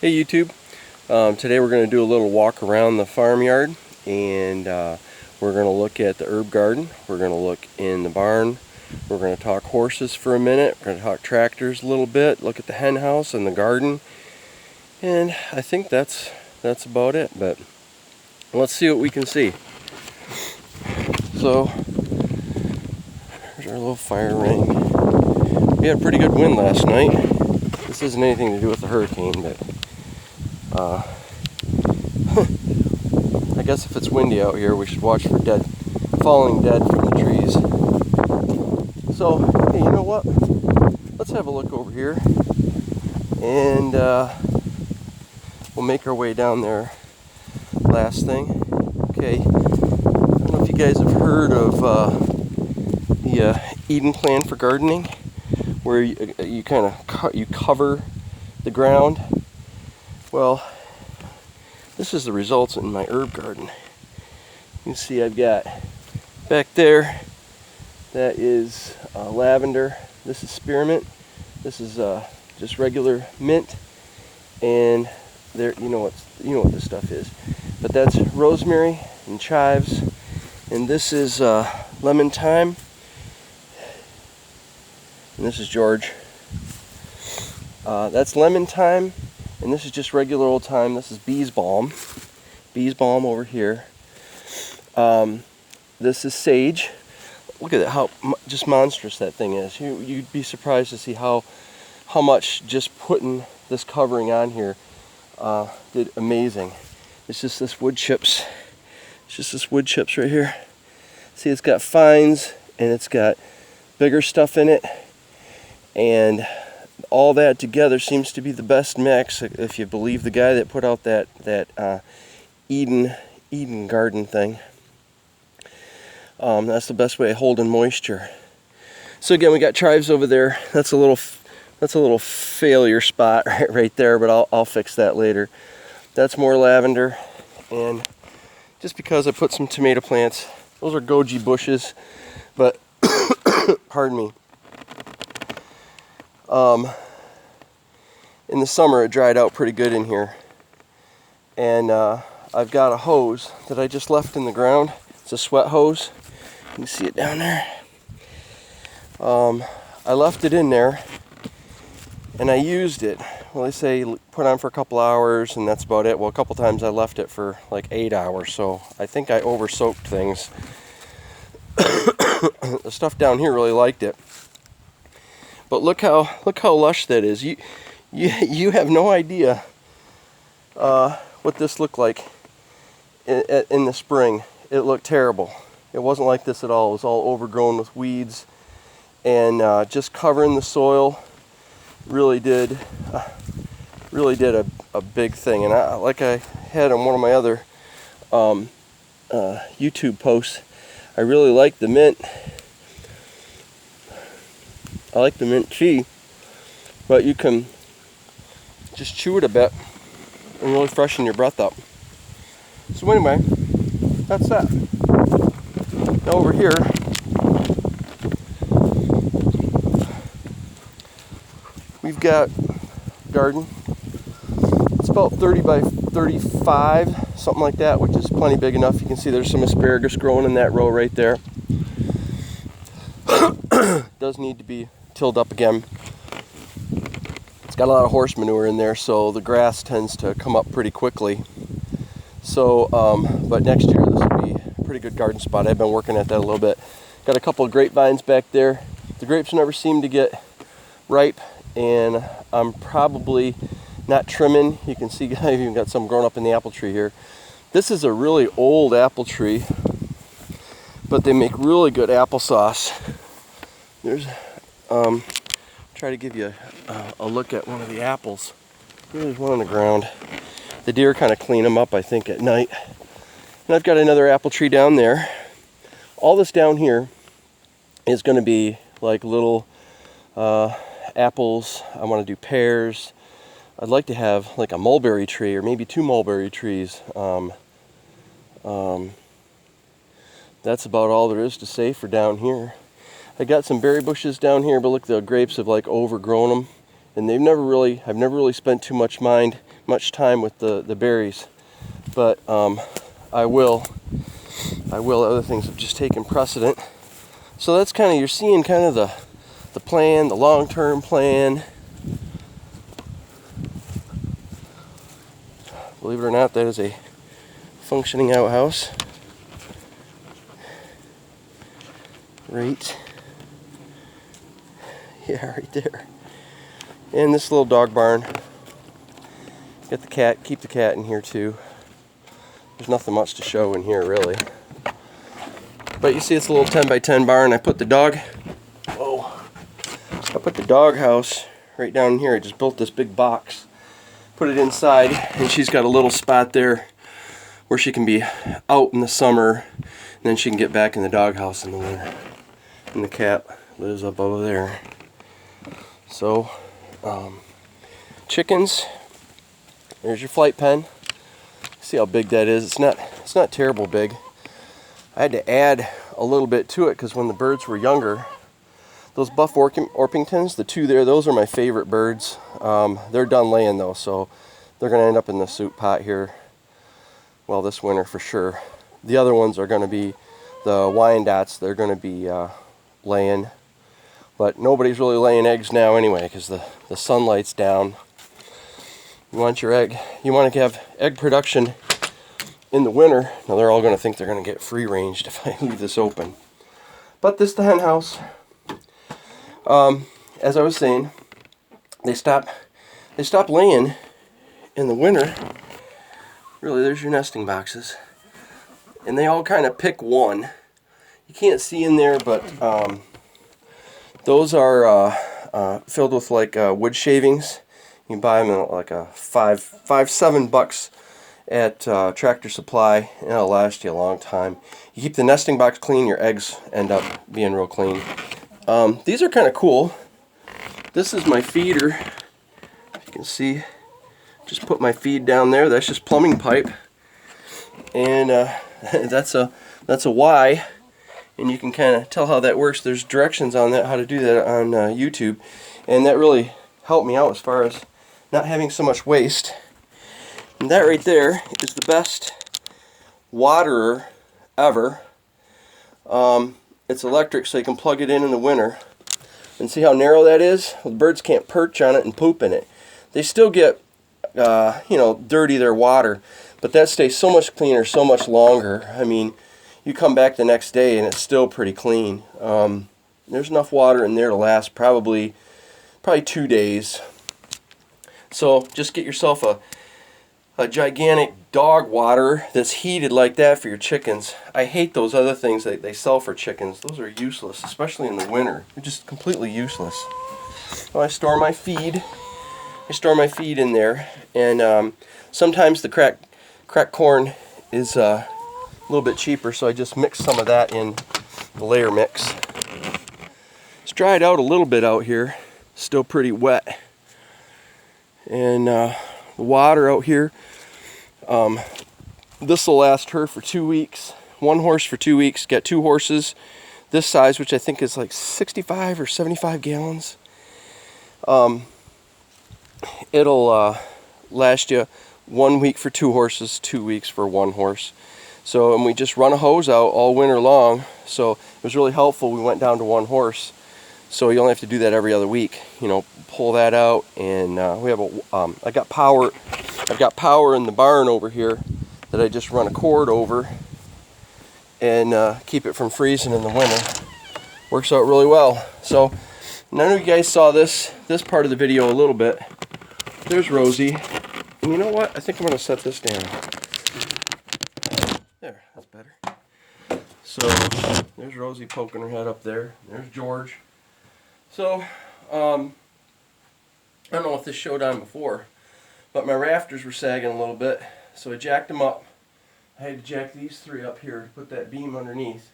Hey YouTube, today we're going to do a little walk around the farmyard, and we're going to look at the herb garden, we're going to look in the barn, we're going to talk horses for a minute, we're going to talk tractors a little bit, look at the hen house and the garden, and I think that's about it, but let's see what we can see. So, there's our little fire ring. We had a pretty good wind last night. This isn't anything to do with the hurricane, but I guess if it's windy out here, we should watch for falling dead from the trees. So, hey, you know what? Let's have a look over here, and we'll make our way down there. Last thing. Okay, I don't know if you guys have heard of the Eden plan for gardening, where you kind of you cover the ground. Well, this is the results in my herb garden. You can see I've got back there, that is lavender. This is spearmint. This is just regular mint, and there, you know what this stuff is. But that's rosemary and chives, and this is lemon thyme, and this is George. That's lemon thyme. And this is just regular old thyme. This is bees balm. Bees balm over here. This is sage. Look at that, how just monstrous that thing is. You'd be surprised to see how much just putting this covering on here did amazing. It's just this wood chips. It's just this wood chips right here. See, it's got fines and it's got bigger stuff in it, and all that together seems to be the best mix, if you believe the guy that put out that Eden garden thing. That's the best way of holding moisture. So again, we got chives over there. That's a little failure spot right there, but I'll fix that later. That's more lavender, and just because I put some tomato plants, those are goji bushes, but pardon me. In the summer it dried out pretty good in here, and I've got a hose that I just left in the ground. It's a sweat hose. You can see it down there. I left it in there and I used it. Well, they say put on for a couple hours and that's about it. Well, a couple times I left it for like 8 hours, so I think I over soaked things. The stuff down here really liked it. But look how lush that is. You have no idea what this looked like in the spring. It looked terrible. It wasn't like this at all. It was all overgrown with weeds, and just covering the soil really did a big thing. And like I had on one of my other YouTube posts, I really like the mint. I like the mint tea, but you can just chew it a bit and really freshen your breath up. So anyway, that's that. Now over here, we've got garden. It's about 30 by 35, something like that, which is plenty big enough. You can see there's some asparagus growing in that row right there. Does need to be tilled up again. It's got a lot of horse manure in there, so the grass tends to come up pretty quickly. So, but next year this will be a pretty good garden spot. I've been working at that a little bit. Got a couple of grapevines back there. The grapes never seem to get ripe, and I'm probably not trimming. You can see I've even got some growing up in the apple tree here. This is a really old apple tree, but they make really good applesauce. There's try to give you a look at one of the apples. There's one on the ground. The deer kind of clean them up, I think, at night. And I've got another apple tree down there. All this down here is going to be like little apples. I want to do pears. I'd like to have like a mulberry tree, or maybe 2 mulberry trees. That's about all there is to say for down here. I got some berry bushes down here, but look, the grapes have like overgrown them, and I've never really spent too much time with the berries, but I will. Other things have just taken precedent. So that's kind of, you're seeing kind of the plan, the long-term plan. Believe it or not, that is a functioning outhouse. Right. Yeah, right there. And this little dog barn. Get the cat, keep the cat in here too. There's nothing much to show in here really. But you see it's a little 10 by 10 barn. I put the dog house right down here. I just built this big box, put it inside, and she's got a little spot there where she can be out in the summer, and then she can get back in the dog house in the winter. And the cat lives up over there. So, chickens. There's your flight pen. See how big that is? It's not terrible big. I had to add a little bit to it because when the birds were younger, those buff Orpingtons, the two there, those are my favorite birds. They're done laying though, so they're going to end up in the soup pot here, well, this winter for sure. The other ones are going to be the Wyandottes. They're going to be laying, but nobody's really laying eggs now anyway because the sunlight's down. You want your egg, you want to have egg production in the winter. Now they're all going to think they're going to get free ranged if I leave this open. But this is the hen house. As I was saying, they stop laying in the winter. Really, there's your nesting boxes, and they all kind of pick one. You can't see in there, but those are filled with like wood shavings. You can buy them at like a $7 at Tractor Supply, and it'll last you a long time. You keep the nesting box clean, your eggs end up being real clean. These are kind of cool. This is my feeder. If you can see, just put my feed down there. That's just plumbing pipe, and that's a Y, and you can kind of tell how that works. There's directions on that, how to do that on YouTube, and that really helped me out as far as not having so much waste. And that right there is the best waterer ever. It's electric, so you can plug it in the winter. And see how narrow that is? Well, the birds can't perch on it and poop in it. They still get, dirty their water, but that stays so much cleaner, so much longer. I mean, you come back the next day and it's still pretty clean. There's enough water in there to last probably 2 days. So just get yourself a gigantic dog water that's heated like that for your chickens. I hate those other things that they sell for chickens. Those are useless, especially in the winter. They're just completely useless. So I store my feed. In there, and sometimes the cracked corn is a little bit cheaper, so I just mix some of that in the layer mix. It's dried out a little bit out here, still pretty wet, and the water out here. This will last her for 2 weeks. One horse for 2 weeks. Got 2 horses this size, which I think is like 65 or 75 gallons. It'll last you 1 week for 2 horses, 2 weeks for 1 horse. So, and we just run a hose out all winter long. So it was really helpful. We went down to 1 horse. So you only have to do that every other week. Pull that out, and we have I've got power in the barn over here that I just run a cord over and keep it from freezing in the winter. Works out really well. So I know you guys saw this part of the video a little bit. There's Rosie, and you know what? I think I'm going to set this down. There, that's better. So there's Rosie poking her head up there. There's George. So I don't know if this showed on before, but my rafters were sagging a little bit, so I jacked them up. I had to jack these 3 up here to put that beam underneath,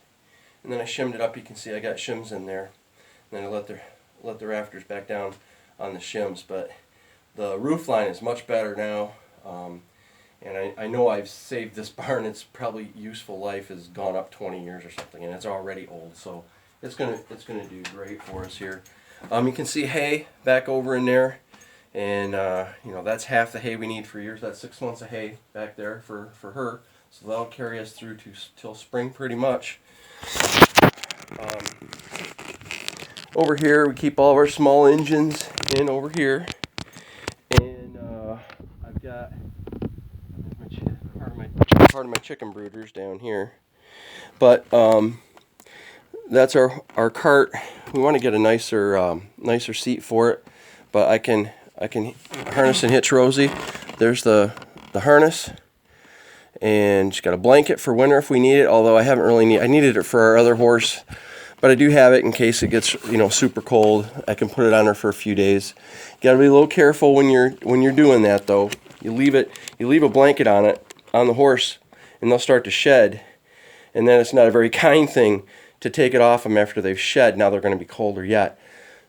and then I shimmed it up. You can see I got shims in there, and then I let the rafters back down on the shims. But the roof line is much better now, and I know I've saved this barn. It's probably useful life has gone up 20 years or something, and it's already old, so it's gonna do great for us here. You can see hay back over in there. And you know, that's half the hay we need for years. That's 6 months of hay back there for her. So that'll carry us through to till spring pretty much. Over here we keep all of our small engines in over here, and I've got part of my chicken brooders down here. But that's our cart. We want to get a nicer seat for it, but I can harness and hitch Rosie. There's the harness, and she's got a blanket for winter if we need it. Although I haven't really I needed it for our other horse, but I do have it in case it gets, you know, super cold. I can put it on her for a few days. You got to be a little careful when you're doing that though. You leave a blanket on the horse, and they'll start to shed, and then it's not a very kind thing to take it off them after they've shed. Now they're going to be colder yet.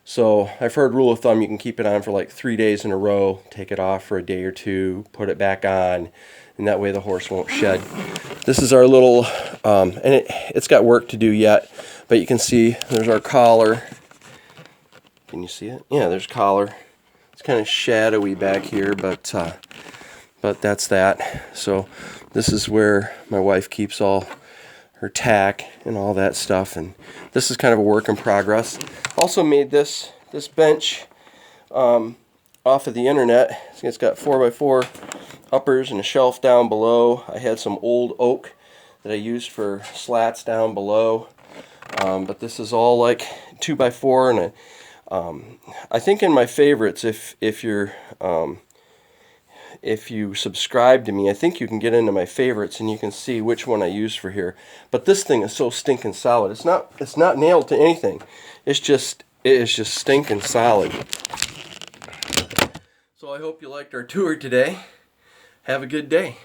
So I've heard rule of thumb, you can keep it on for like 3 days in a row, take it off for a day or two, put it back on, and that way the horse won't shed. This is our little, and it's got work to do yet, but you can see there's our collar. Can you see it? Yeah, there's collar. It's kind of shadowy back here, but that's that. So this is where my wife keeps all her tack and all that stuff, and this is kind of a work in progress. Also made this bench off of the internet. It's got 4x4 uppers and a shelf down below. I had some old oak that I used for slats down below, but this is all like 2x4, and I think in my favorites, if you subscribe to me, I think you can get into my favorites and you can see which one I use for here. But this thing is so stinking solid. It's not nailed to anything. It is just stinking solid. So I hope you liked our tour today. Have a good day.